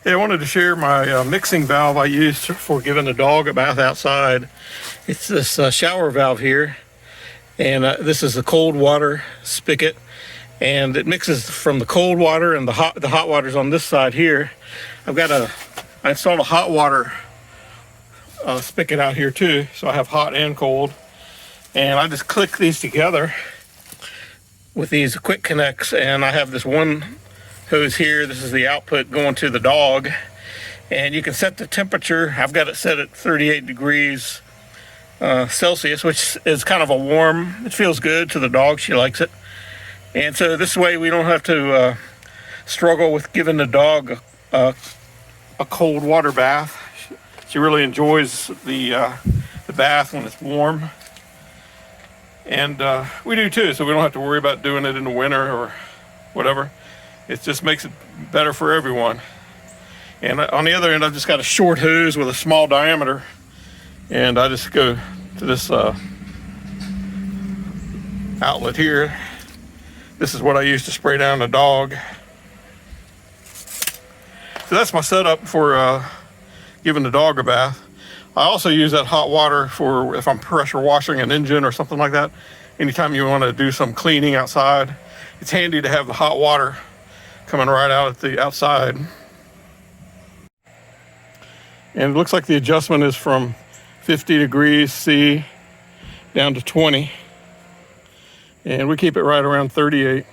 Hey, I wanted to share my mixing valve I use for giving the dog a bath outside. It's this shower valve here, and this is the cold water spigot, and it mixes from the cold water and the hot water's on this side here. I installed a hot water spigot out here too, so I have hot and cold, and I just click these together with these quick connects, and I have this one hose here. This is the output going to the dog, and you can set the temperature. I've got it set at 38 degrees Celsius, which is kind of a warm. It feels good to the dog. She likes it, and so this way we don't have to struggle with giving the dog a cold water bath. She really enjoys the bath when it's warm, and we do too, so we don't have to worry about doing it in the winter or whatever. It just makes it better for everyone. And on the other end, I've just got a short hose with a small diameter, and I just go to this outlet here. This is what I use to spray down the dog. So that's my setup for giving the dog a bath. I also use that hot water for if I'm pressure washing an engine or something like that. Anytime you want to do some cleaning outside, it's handy to have the hot water coming right out at the outside. And it looks like the adjustment is from 50 degrees C down to 20. And we keep it right around 38.